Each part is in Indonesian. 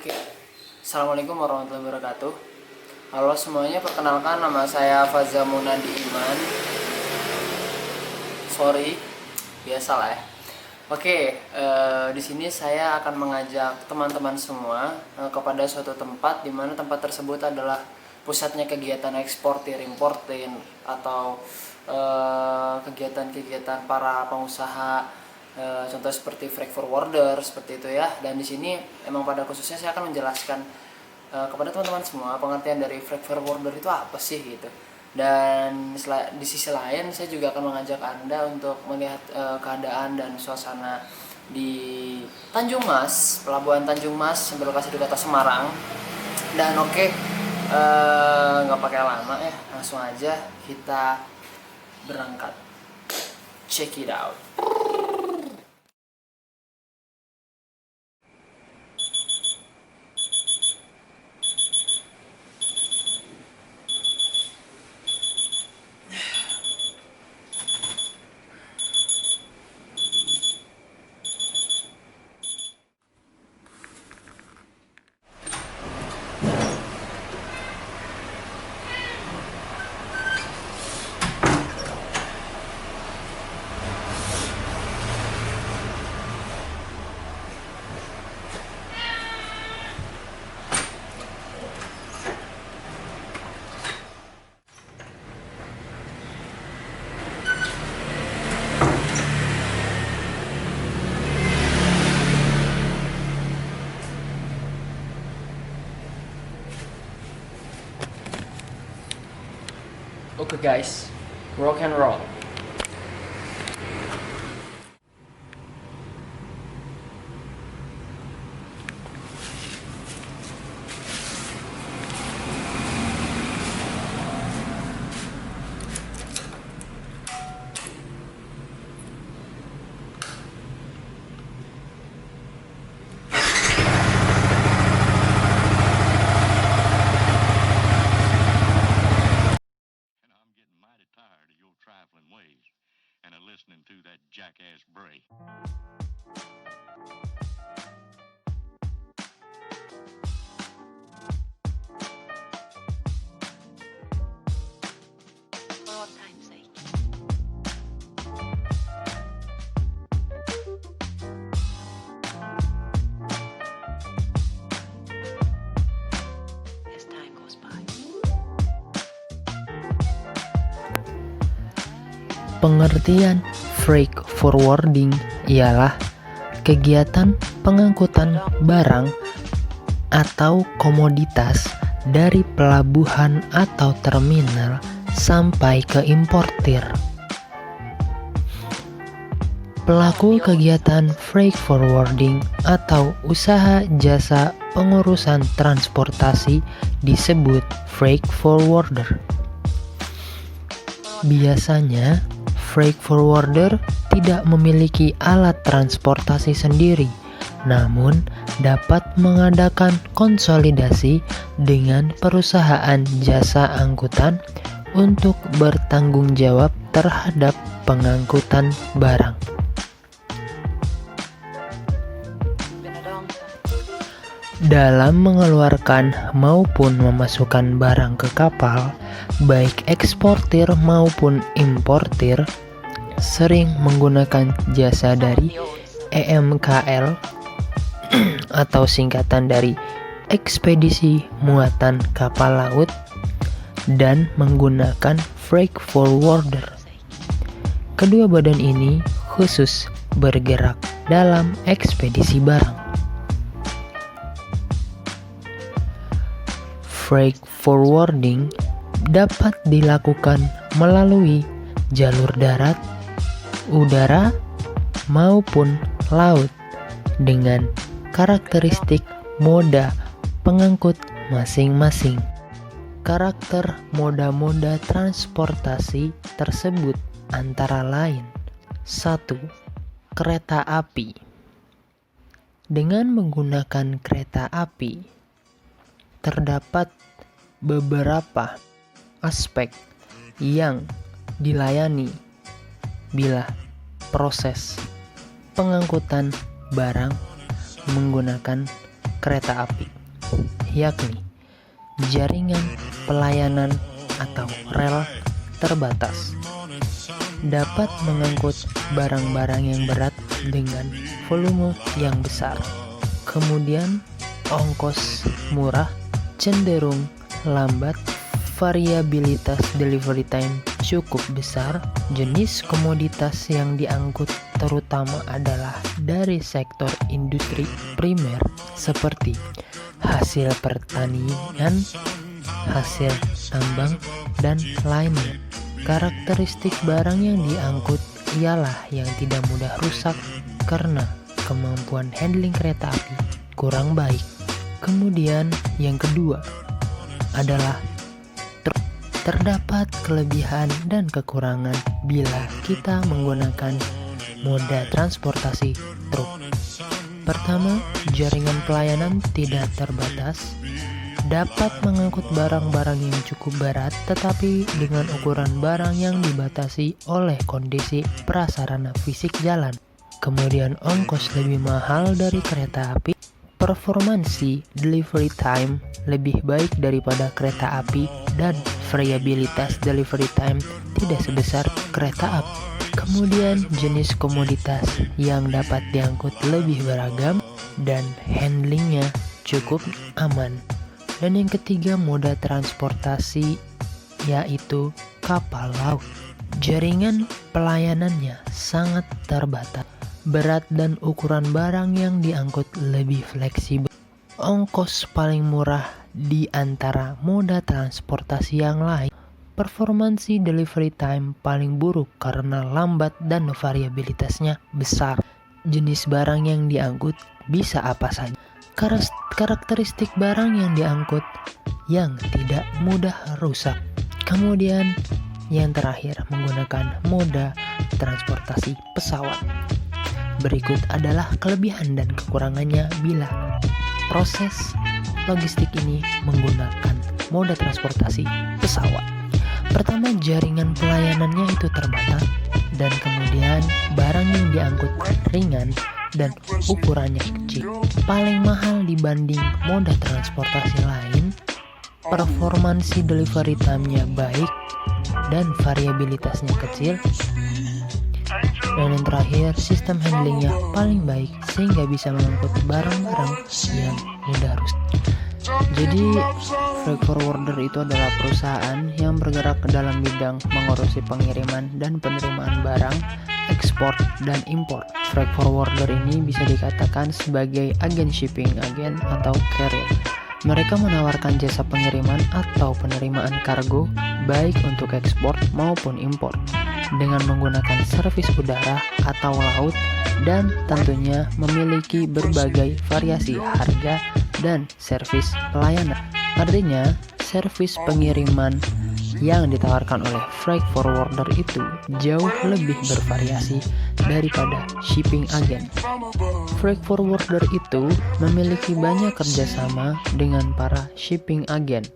Oke, Assalamualaikum warahmatullahi wabarakatuh. Halo semuanya, perkenalkan nama saya Faza Munadi Iman. Sorry, biasalah ya. Oke, di sini saya akan mengajak teman-teman semua kepada suatu tempat di mana tempat tersebut adalah pusatnya kegiatan eksportir importin atau kegiatan-kegiatan para pengusaha. Contoh seperti freight forwarder seperti itu ya. Dan di sini emang pada khususnya saya akan menjelaskan kepada teman-teman semua pengertian dari freight forwarder itu apa sih gitu. Dan di sisi lain saya juga akan mengajak Anda untuk melihat keadaan dan suasana di Tanjung Mas, Pelabuhan Tanjung Mas, berlokasi di Kota Semarang. Dan oke, nggak pakai lama ya, langsung aja kita berangkat. Check it out. Oke guys, rock and roll. Trifling ways and are listening to that jackass Bray. For all time's sake. As time goes by. Pengertian freight forwarding ialah kegiatan pengangkutan barang atau komoditas dari pelabuhan atau terminal sampai ke importir. Pelaku kegiatan freight forwarding atau usaha jasa pengurusan transportasi disebut freight forwarder. Biasanya freight forwarder tidak memiliki alat transportasi sendiri, namun dapat mengadakan konsolidasi dengan perusahaan jasa angkutan untuk bertanggung jawab terhadap pengangkutan barang. Dalam mengeluarkan maupun memasukkan barang ke kapal, baik eksportir maupun importir sering menggunakan jasa dari EMKL atau singkatan dari ekspedisi muatan kapal laut dan menggunakan freight forwarder. Kedua badan ini khusus bergerak dalam ekspedisi barang. Freight forwarding dapat dilakukan melalui jalur darat, udara, maupun laut dengan karakteristik moda pengangkut masing-masing. Karakter moda-moda transportasi tersebut antara lain: 1. Kereta api. Dengan menggunakan kereta api, terdapat beberapa aspek yang dilayani bila proses pengangkutan barang menggunakan kereta api. yakni jaringan pelayanan atau rel terbatas. Dapat mengangkut barang-barang yang berat dengan volume yang besar. Kemudian ongkos murah, cenderung lambat, variabilitas delivery time cukup besar. Jenis komoditas yang diangkut terutama adalah dari sektor industri primer seperti hasil pertanian, hasil tambang, dan lainnya. Karakteristik barang yang diangkut ialah yang tidak mudah rusak karena kemampuan handling kereta api kurang baik. Kemudian yang kedua adalah terdapat kelebihan dan kekurangan bila kita menggunakan moda transportasi truk. Pertama, jaringan pelayanan tidak terbatas, dapat mengangkut barang-barang yang cukup berat tetapi dengan ukuran barang yang dibatasi oleh kondisi prasarana fisik jalan. Kemudian ongkos lebih mahal dari kereta api. Performansi delivery time lebih baik daripada kereta api dan variabilitas delivery time tidak sebesar kereta api. Kemudian jenis komoditas yang dapat diangkut lebih beragam dan handlingnya cukup aman. Dan yang ketiga moda transportasi yaitu kapal laut. Jaringan pelayanannya sangat terbatas. Berat dan ukuran barang yang diangkut lebih fleksibel. Ongkos paling murah di antara moda transportasi yang lain. Performansi delivery time paling buruk karena lambat dan variabilitasnya besar. Jenis barang yang diangkut bisa apa saja. Karakteristik barang yang diangkut yang tidak mudah rusak. Kemudian yang terakhir menggunakan moda transportasi pesawat. Berikut adalah kelebihan dan kekurangannya bila proses logistik ini menggunakan moda transportasi pesawat. Pertama, jaringan pelayanannya itu terbatas dan kemudian barang yang diangkut ringan dan ukurannya kecil. Paling mahal dibanding moda transportasi lain. Performansi delivery time-nya baik dan variabilitasnya kecil. Dan yang terakhir, sistem handlingnya paling baik sehingga bisa mengangkut barang-barang yang mudah rusak. Jadi, freight forwarder itu adalah perusahaan yang bergerak ke dalam bidang mengurusi pengiriman dan penerimaan barang, ekspor dan impor. Freight forwarder ini bisa dikatakan sebagai agen shipping, agen atau carrier. Mereka menawarkan jasa pengiriman atau penerimaan kargo baik untuk ekspor maupun impor dengan menggunakan servis udara atau laut dan tentunya memiliki berbagai variasi harga dan servis pelayanan. Artinya, servis pengiriman yang ditawarkan oleh freight forwarder itu jauh lebih bervariasi daripada shipping agent. Freight forwarder itu memiliki banyak kerjasama dengan para shipping agent.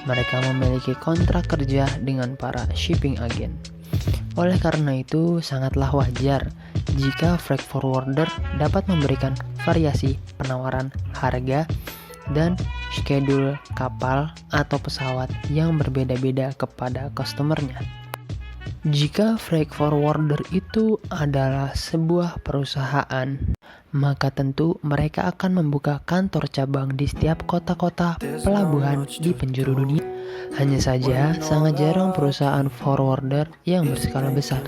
Mereka memiliki kontrak kerja dengan para shipping agent. Oleh karena itu, sangatlah wajar jika freight forwarder dapat memberikan variasi penawaran harga dan schedule kapal atau pesawat yang berbeda-beda kepada customernya. Jika freight forwarder itu adalah sebuah perusahaan, maka tentu mereka akan membuka kantor cabang di setiap kota-kota pelabuhan di penjuru dunia. Hanya saja, sangat jarang perusahaan forwarder yang berskala besar.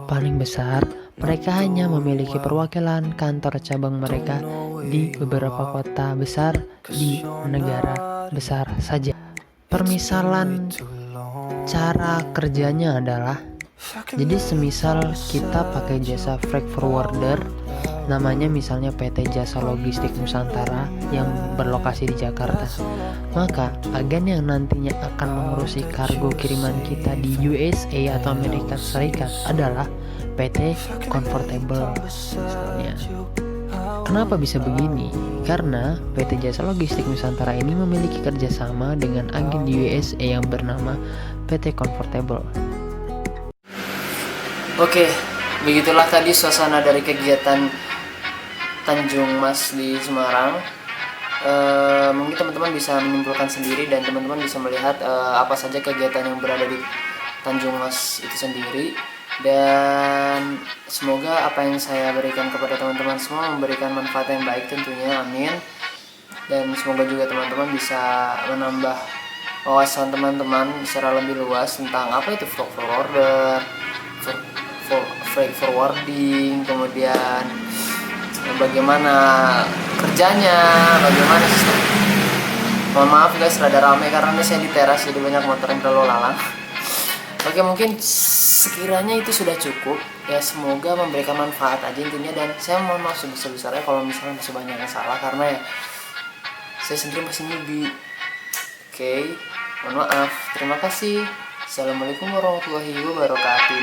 Paling besar, mereka hanya memiliki perwakilan kantor cabang mereka di beberapa kota besar di negara besar saja. Permisalan cara kerjanya adalah, jadi semisal kita pakai jasa freight forwarder, namanya misalnya PT Jasa Logistik Nusantara yang berlokasi di Jakarta, maka agen yang nantinya akan mengurusi kargo kiriman kita di USA atau Amerika Serikat adalah PT Comfortable misalnya. Kenapa bisa begini? Karena PT Jasa Logistik Nusantara ini memiliki kerjasama dengan agen di USA yang bernama PT Comfortable. Oke, begitulah tadi suasana dari kegiatan Tanjung Mas di Semarang. mungkin teman-teman bisa menyimpulkan sendiri dan teman-teman bisa melihat apa saja kegiatan yang berada di Tanjung Mas itu sendiri. Dan semoga apa yang saya berikan kepada teman-teman semua memberikan manfaat yang baik tentunya, amin. Dan semoga juga teman-teman bisa menambah wawasan teman-teman secara lebih luas tentang apa itu freight forwarder, freight forwarding, kemudian bagaimana kerjanya, bagaimana sistem. Mohon maaf guys, rada ramai karena ini saya di teras jadi banyak motor yang berlalu lalang. Oke, mungkin sekiranya itu sudah cukup ya, semoga memberikan manfaat aja intinya. Dan saya mohon maaf sebesar-besarnya kalau misalnya masih banyak yang salah karena ya saya sendiri masih newbie. Oke, mohon maaf, terima kasih. Assalamualaikum warahmatullahi wabarakatuh.